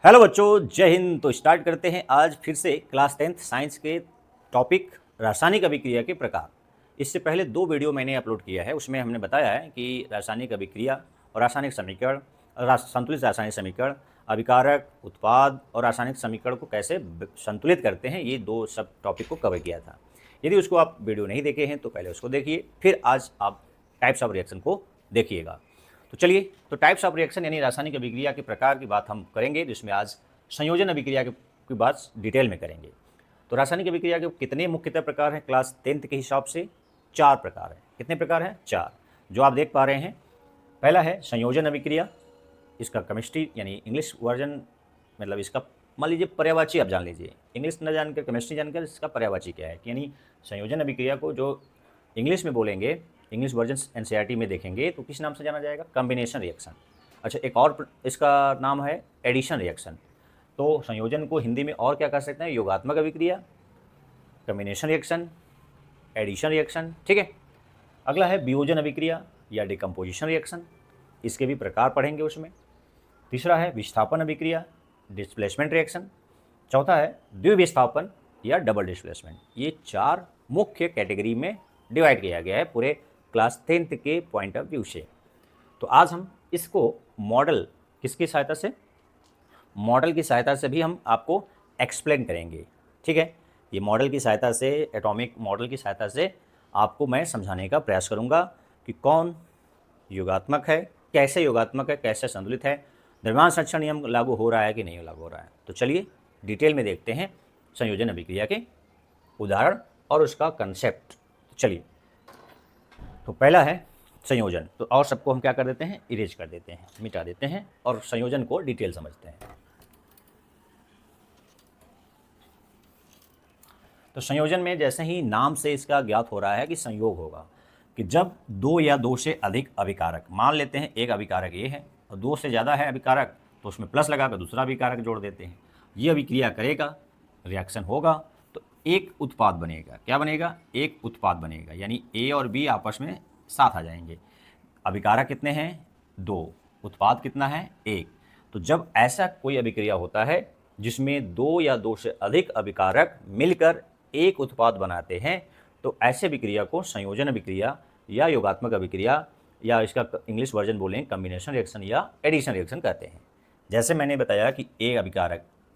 Hello बच्चों, जय हिंद। तो स्टार्ट करते हैं आज फिर से क्लास 10th साइंस के टॉपिक रासायनिक अभिक्रिया के प्रकार। इससे पहले 2 वीडियो मैंने अपलोड किया है, उसमें हमने बताया है कि रासायनिक अभिक्रिया और रासायनिक समीकरण, संतुलित रासायनिक समीकरण, अभिकारक, उत्पाद और रासायनिक समीकरण को कैसे संतुलित करते हैं, ये 2 सब टॉपिक को कवर किया था। यदि उसको आप वीडियो नहीं देखे हैं तो पहले उसको देखिए, फिर आज आप टाइप्स ऑफ रिएक्शन को देखिएगा। तो चलिए, तो टाइप्स ऑफ रिएक्शन यानी रासायनिक अभिक्रिया के प्रकार की बात हम करेंगे, जिसमें आज संयोजन अभिक्रिया की बात डिटेल में करेंगे। तो रासायनिक अभिक्रिया के कितने मुख्यतः प्रकार हैं क्लास 10th के हिसाब से? 4 प्रकार हैं। कितने प्रकार हैं? 4, जो आप देख पा रहे हैं। पहला है संयोजन अभिक्रिया। इसका केमिस्ट्री यानी इंग्लिश वर्जन, मतलब इसका मान लीजिए पर्यायवाची आप जान लीजिए। इंग्लिश न जानकर केमिस्ट्री जानकर इसका पर्यायवाची क्या है, यानी संयोजन अभिक्रिया को जो इंग्लिश में बोलेंगे, इंग्लिश वर्जन एनसीईआरटी में देखेंगे तो किस नाम से जाना जाएगा? Combination reaction. अच्छा, एक और इसका नाम है एडिशन रिएक्शन। तो संयोजन को हिंदी में और क्या कह सकते हैं? योगात्मक अभिक्रिया, कॉम्बिनेशन रिएक्शन, एडिशन रिएक्शन। ठीक है। अगला है वियोजन अभिक्रिया या डिकम्पोजिशन रिएक्शन। इसके भी प्रकार पढ़ेंगे उसमें। तीसरा है विस्थापन अभिक्रिया, डिस्प्लेसमेंट रिएक्शन। चौथा है द्विविस्थापन या डबल डिस्प्लेसमेंट। ये 4 मुख्य कैटेगरी में डिवाइड किया गया है पूरे क्लास 10th के पॉइंट ऑफ व्यू से। तो आज हम इसको मॉडल किसकी सहायता से? मॉडल की सहायता से भी हम आपको एक्सप्लेन करेंगे। ठीक है। ये मॉडल की सहायता से, एटॉमिक मॉडल की सहायता से आपको मैं समझाने का प्रयास करूंगा कि कौन योगात्मक है, कैसे योगात्मक है, कैसे संतुलित है, द्रव्यमान संरक्षण नियम लागू हो रहा है कि नहीं लागू हो रहा है। तो चलिए डिटेल में देखते हैं संयोजन अभिक्रिया के उदाहरण और उसका कंसेप्ट। चलिए, तो पहला है संयोजन। तो और सबको हम क्या कर देते हैं? इरेज कर देते हैं, मिटा देते हैं और संयोजन को डिटेल समझते हैं। तो संयोजन में जैसे ही नाम से इसका ज्ञात हो रहा है कि संयोग होगा, कि जब 2 या 2 से अधिक अभिकारक, मान लेते हैं एक अभिकारक ये है और 2 से ज़्यादा है अभिकारक, तो उसमें प्लस लगाकर दूसरा अभिकारक जोड़ देते हैं। ये अभिक्रिया करेगा, रिएक्शन होगा, तो एक उत्पाद बनेगा। क्या बनेगा? एक उत्पाद बनेगा, यानी ए और बी आपस में साथ आ जाएंगे। अभिकारक कितने हैं? 2। उत्पाद कितना है? 1। तो जब ऐसा कोई अभिक्रिया होता है जिसमें 2 या 2 से अधिक अभिकारक मिलकर एक उत्पाद बनाते हैं, तो ऐसे अभिक्रिया को संयोजन अभिक्रिया या योगात्मक अभिक्रिया, या इसका इंग्लिश वर्जन बोलें कॉम्बिनेशन रिएक्शन या एडिशन रिएक्शन कहते हैं। जैसे मैंने बताया कि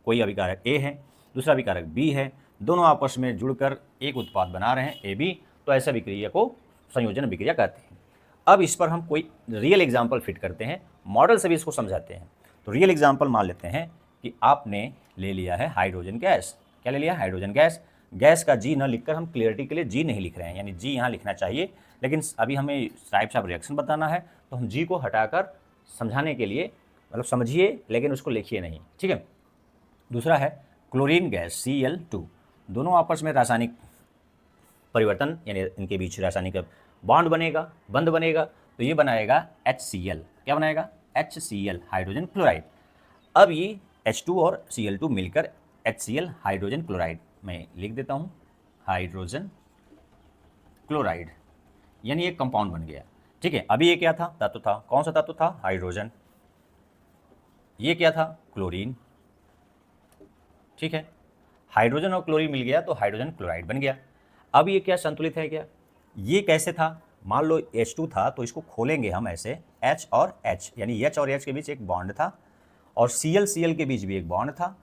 कोई अभिकारक ए है, दूसरा अभिकारक बी है, दोनों आपस में जुड़कर एक उत्पाद बना रहे हैं ए बी, तो ऐसा अभिक्रिया को संयोजन अभिक्रिया कहते हैं। अब इस पर हम कोई रियल एग्जाम्पल फिट करते हैं, मॉडल से भी इसको समझाते हैं। तो रियल एग्जाम्पल मान लेते हैं कि आपने ले लिया है हाइड्रोजन गैस। क्या ले लिया? Hydrogen gas. गैस का जी न लिखकर हम क्लियरिटी के लिए जी नहीं लिख रहे हैं, यानी जी यहाँ लिखना चाहिए, लेकिन अभी हमें टाइप्स ऑफ रिएक्शन बताना है, तो हम जी को हटाकर समझाने के लिए, मतलब समझिए लेकिन उसको लिखिए नहीं। ठीक है। दूसरा है क्लोरीन गैस Cl2। दोनों आपस में रासायनिक परिवर्तन, यानी इनके बीच रासायनिक बॉन्ड बनेगा, बंध बनेगा, तो ये बनाएगा HCl। क्या बनाएगा? HCl, hydrogen chloride. अब ये H2 और Cl2 मिलकर HCl, हाइड्रोजन क्लोराइड, मैं लिख देता हूँ हाइड्रोजन क्लोराइड, यानी एक कंपाउंड बन गया। ठीक है। अभी ये क्या था? तत्व था। कौन सा तत्व था? हाइड्रोजन। ये क्या था? क्लोरीन। ठीक है। हाइड्रोजन और क्लोरीन मिल गया तो हाइड्रोजन क्लोराइड बन गया। अब ये क्या संतुलित है? क्या ये कैसे था? मान लो H2 था, तो इसको खोलेंगे हम ऐसे, H और H, यानी H और H के बीच एक बॉन्ड था, और Cl के बीच भी एक बॉन्ड था,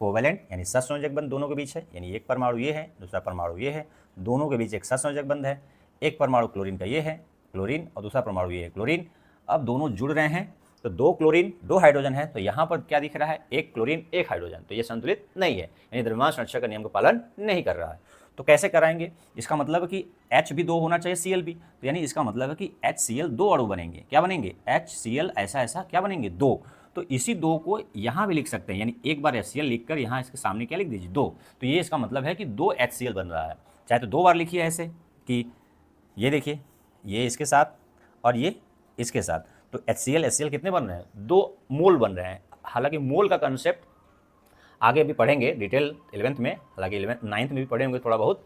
कोवेलेंट, यानी सहसंयोजक बंध दोनों के बीच है, यानी एक परमाणु ये है, दूसरा परमाणु ये है, दोनों के बीच एक सहसंयोजक बंध है। एक परमाणु क्लोरीन का ये है, क्लोरीन, और दूसरा परमाणु ये है, क्लोरीन। अब दोनों जुड़ रहे हैं, तो 2 क्लोरीन 2 हाइड्रोजन है, तो यहाँ पर क्या दिख रहा है? 1 क्लोरीन 1 हाइड्रोजन, तो ये संतुलित नहीं है, यानी द्रव्यमान संरक्षण का नियम का पालन नहीं कर रहा है। तो कैसे कराएंगे? इसका मतलब है कि H भी 2 होना चाहिए, Cl भी, तो यानी इसका मतलब है कि HCl 2 अणु बनेंगे। क्या बनेंगे? HCl ऐसा ऐसा क्या बनेंगे? 2। तो इसी 2 को यहाँ भी लिख सकते हैं, यानी एक बार HCl लिखकर यहाँ इसके सामने क्या लिख दीजिए? 2। तो ये इसका मतलब है कि 2 HCl बन रहा है। चाहे तो 2 बार लिखिए ऐसे कि ये देखिए, ये इसके साथ और ये इसके साथ, तो HCl कितने बन रहे हैं? 2 मोल बन रहे हैं। हालांकि मोल का कंसेप्ट आगे भी पढ़ेंगे डिटेल 11th में, हालांकि 9th में भी पढ़े होंगे थोड़ा बहुत,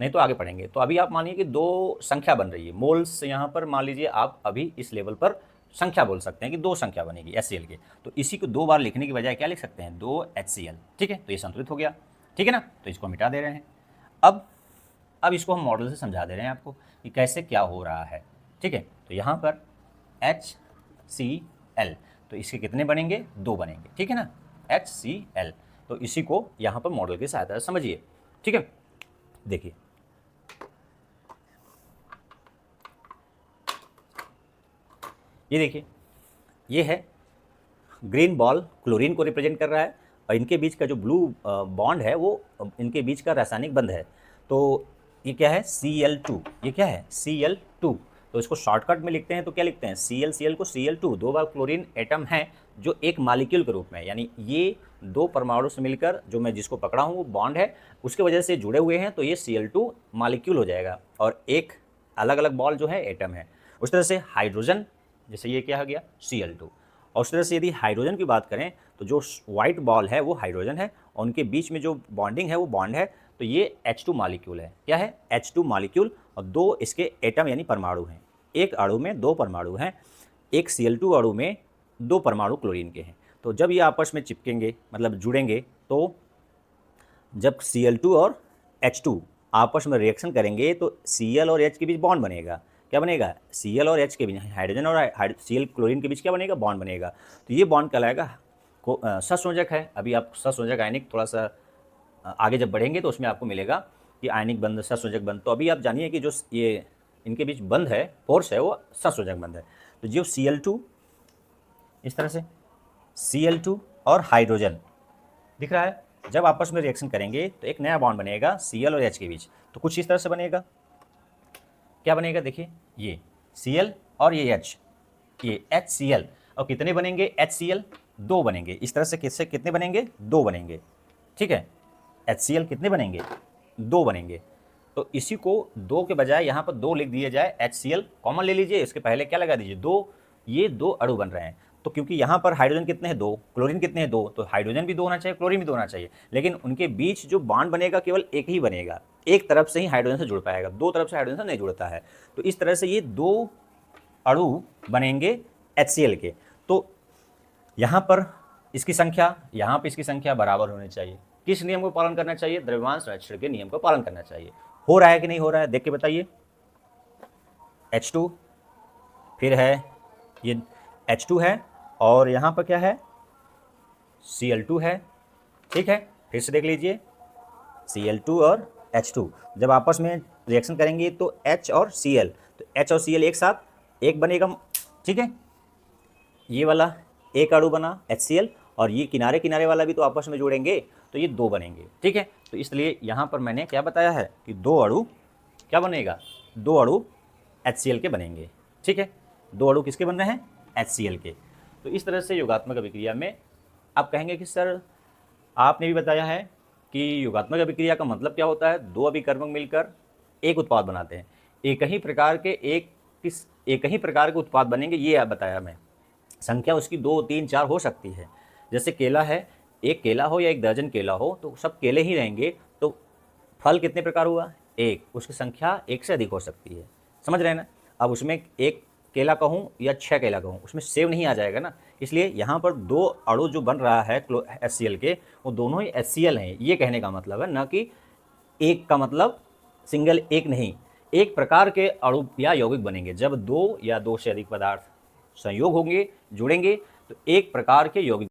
नहीं तो आगे पढ़ेंगे। तो अभी आप मानिए कि 2 संख्या बन रही है, मोल्स यहाँ पर मान लीजिए आप अभी इस लेवल पर संख्या बोल सकते हैं कि 2 संख्या बनेगी HCl के। तो इसी को 2 बार लिखने की बजाय क्या लिख सकते हैं, 2 HCl। ठीक है, तो ये संतुलित हो गया। ठीक है ना, तो इसको मिटा दे रहे हैं। अब इसको हम मॉडल से समझा दे रहे हैं आपको कि कैसे क्या हो रहा है। ठीक है, तो यहाँ पर HCl, तो इसके कितने बनेंगे, 2 बनेंगे। ठीक है ना, HCl। तो इसी को यहाँ पर मॉडल की सहायता से समझिए। ठीक है, देखिए ये देखिए, ये है ग्रीन बॉल क्लोरीन को रिप्रेजेंट कर रहा है और इनके बीच का जो ब्लू बॉन्ड है वो इनके बीच का रासायनिक बंध है। तो ये क्या है, Cl2। ये क्या है, Cl2। तो इसको शॉर्टकट में लिखते हैं तो क्या लिखते हैं, Cl को Cl2। 2 बार क्लोरीन एटम है जो एक मालिक्यूल के रूप में, यानी ये 2 परमाणु से मिलकर जो मैं जिसको पकड़ा हूँ वो बॉन्ड है, उसके वजह से जुड़े हुए हैं, तो ये Cl2 मालिक्यूल हो जाएगा और एक अलग अलग बॉल जो है एटम है। उस तरह से हाइड्रोजन, जैसे ये क्या हो गया, Cl2। और उस तरह से यदि हाइड्रोजन की बात करें तो जो वाइट बॉल है वो हाइड्रोजन है और उनके बीच में जो बॉन्डिंग है वो बॉन्ड है, तो ये H2 मालिक्यूल है। क्या है, H2 मालिक्यूल, और 2 इसके एटम यानी परमाणु हैं। एक अणु में 2 परमाणु हैं, एक Cl2 अणु में 2 परमाणु क्लोरीन के हैं। तो जब ये आपस में चिपकेंगे, मतलब जुड़ेंगे, तो जब Cl2 और H2 आपस में रिएक्शन करेंगे तो Cl और H के बीच बॉन्ड बनेगा। क्या बनेगा, Cl और H के बीच, हाइड्रोजन और Cl क्लोरीन के बीच क्या बनेगा, बॉन्ड बनेगा। तो ये बॉन्ड कहलाएगा सहसंयोजक है। अभी आप सहसंयोजक आयनिक थोड़ा सा आगे जब बढ़ेंगे तो उसमें आपको मिलेगा कि आयनिक बंध, सहसंयोजक बंध। तो अभी आप जानिए कि जो ये इनके बीच बंध है, फोर्स है, वो सहसंयोजक बंध है। तो जो Cl2 इस तरह से, Cl2 और हाइड्रोजन दिख रहा है, जब आपस में रिएक्शन करेंगे तो एक नया बॉन्ड बनेगा Cl और H के बीच। तो कुछ इस तरह से बनेगा। क्या बनेगा, देखिए ये Cl और ये H, ये HCl। और कितने बनेंगे HCl, 2 बनेंगे। इस तरह से किससे कितने बनेंगे, 2 बनेंगे। ठीक है, HCl कितने बनेंगे, 2 बनेंगे। तो इसी को 2 के बजाय यहाँ पर 2 लिख दिया जाए, HCl कॉमन ले लीजिए, इसके पहले क्या लगा दीजिए, 2। ये 2 अणु बन रहे हैं। तो क्योंकि यहाँ पर हाइड्रोजन कितने हैं, 2, क्लोरीन कितने हैं, 2, तो हाइड्रोजन भी 2 होना चाहिए, क्लोरीन भी 2 होना चाहिए। लेकिन उनके बीच जो बॉन्ड बनेगा केवल एक ही बनेगा, एक तरफ से ही हाइड्रोजन से जुड़ पाएगा, 2 तरफ से हाइड्रोजन से नहीं जुड़ता है। तो इस तरह से ये 2 अणु बनेंगे HCl के। तो यहाँ पर इसकी संख्या, यहाँ पर इसकी संख्या बराबर होनी चाहिए। किस नियम को पालन करना चाहिए, द्रव्यमान संरक्षण के नियम को पालन करना चाहिए। हो रहा है कि नहीं हो रहा है, देख के बताइए। H2, फिर है ये H2 है और यहाँ पर क्या है, Cl2 है। ठीक है, फिर से देख लीजिए, Cl2 और H2 जब आपस में रिएक्शन करेंगे तो H और Cl, तो H और Cl एक साथ एक बनेगा। ठीक है, ये वाला एक अणु बना HCl और ये किनारे किनारे वाला भी तो आपस में जुड़ेंगे, तो ये 2 बनेंगे। ठीक है, तो इसलिए यहाँ पर मैंने क्या बताया है कि 2 अणु क्या बनेगा, 2 अणु HCl के बनेंगे। ठीक है, 2 अणु किसके बन रहे हैं, HCl के। तो इस तरह से योगात्मक अभिक्रिया में आप कहेंगे कि सर आपने भी बताया है कि योगात्मक अभिक्रिया का मतलब क्या होता है, 2 अभिकर्मक मिलकर एक उत्पाद बनाते हैं। एक ही प्रकार के उत्पाद बनेंगे, ये बताया मैं। संख्या उसकी 2, 3, 4 हो सकती है। जैसे केला है, एक केला हो या 1 दर्जन केला हो तो सब केले ही रहेंगे, तो फल कितने प्रकार हुआ, 1, उसकी संख्या 1 से अधिक हो सकती है। समझ रहे हैं ना। अब उसमें 1 केला कहूँ या 6 केला कहूँ, उसमें सेव नहीं आ जाएगा ना। इसलिए यहाँ पर 2 अणु जो बन रहा है HCl के, वो दोनों ही HCl हैं, ये कहने का मतलब है, न कि एक का मतलब सिंगल एक नहीं। एक प्रकार के अणु या यौगिक बनेंगे जब 2 या 2 से अधिक पदार्थ संयोग होंगे, जुड़ेंगे, तो एक प्रकार के यौगिक